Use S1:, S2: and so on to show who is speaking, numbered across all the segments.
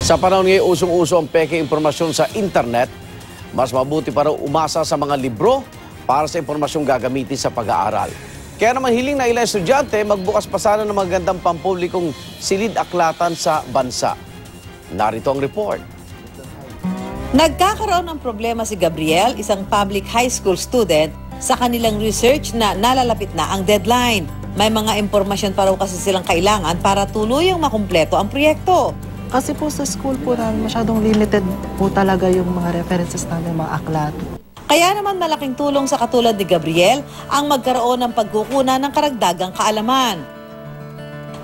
S1: Sa panahon ngayon, usong-uso ang peke impormasyon sa internet. Mas mabuti para umasa sa mga libro para sa impormasyong gagamitin sa pag-aaral. Kaya naman hiling na ilang estudyante, magbukas pa sana ng magandang pampublikong silid-aklatan sa bansa. Narito ang report.
S2: Nagkakaroon ng problema si Gabriel, isang public high school student, sa kanilang research na nalalapit na ang deadline. May mga impormasyon pa raw kasi silang kailangan para tuluyang makumpleto ang proyekto.
S3: Kasi po sa school po namin, masyadong limited po talaga yung mga references namin, mga aklat.
S2: Kaya naman malaking tulong sa katulad ni Gabriel ang magkaroon ng pagkukunan ng karagdagang kaalaman.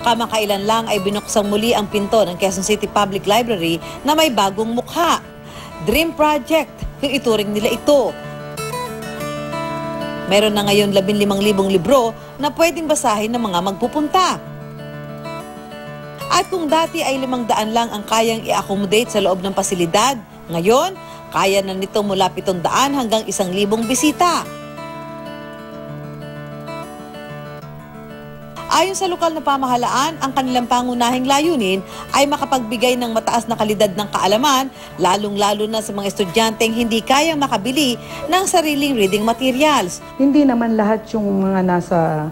S2: Kamakailan lang ay binuksang muli ang pinto ng Quezon City Public Library na may bagong mukha. Dream Project, yung ituring nila ito. Meron na ngayon 15,000 libro na pwedeng basahin ng mga magpupunta. At kung dati ay 500 lang ang kayang i-accommodate sa loob ng pasilidad, ngayon, kaya na nito mula 700 hanggang 1,000 bisita. Ayon sa lokal na pamahalaan, ang kanilang pangunahing layunin ay makapagbigay ng mataas na kalidad ng kaalaman, lalong-lalo na sa mga estudyanteng hindi kayang makabili ng sariling reading materials.
S4: Hindi naman lahat yung mga nasa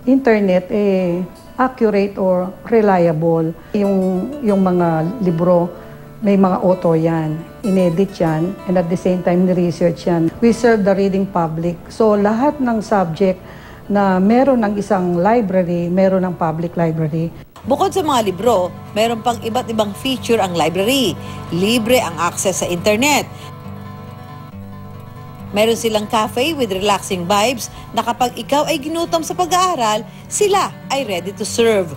S4: internet accurate or reliable. Yung mga libro, may mga author yan, inedit yan, and at the same time, ni-research yan. We serve the reading public. So lahat ng subject na meron ng isang library, meron ng public library.
S2: Bukod sa mga libro, meron pang iba't ibang feature ang library. Libre ang access sa internet. Meron silang cafe with relaxing vibes na kapag ikaw ay ginutom sa pag-aaral, sila ay ready to serve.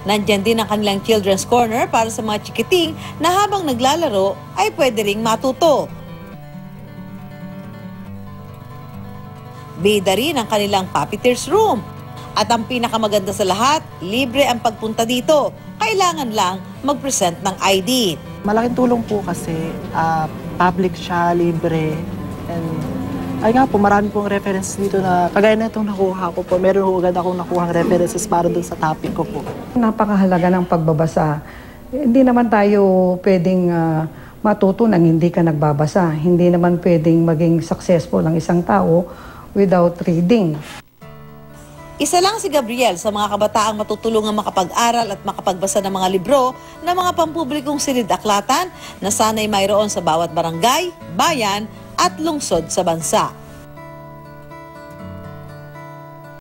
S2: Nandyan din ang kanilang children's corner para sa mga chikiting na habang naglalaro ay pwede ring matuto. Bida rin ang kanilang puppeteers room. At ang pinakamaganda sa lahat, libre ang pagpunta dito. Kailangan lang mag-present ng ID.
S3: Malaking tulong po kasi public siya, libre. And ay nga po, marami pong references dito na kagaya na itong nakuha ko po. Meron po agad akong nakuhang references para dun sa topic ko po.
S4: Napakahalaga ng pagbabasa. Hindi naman tayo pwedeng matuto nang hindi ka nagbabasa. Hindi naman pwedeng maging successful ang isang tao without reading.
S2: Isa lang si Gabriel sa mga kabataang matutulungan makapag-aral at makapagbasa ng mga libro na mga pampublikong silid-aklatan na sana'y mayroon sa bawat barangay, bayan at lungsod sa bansa.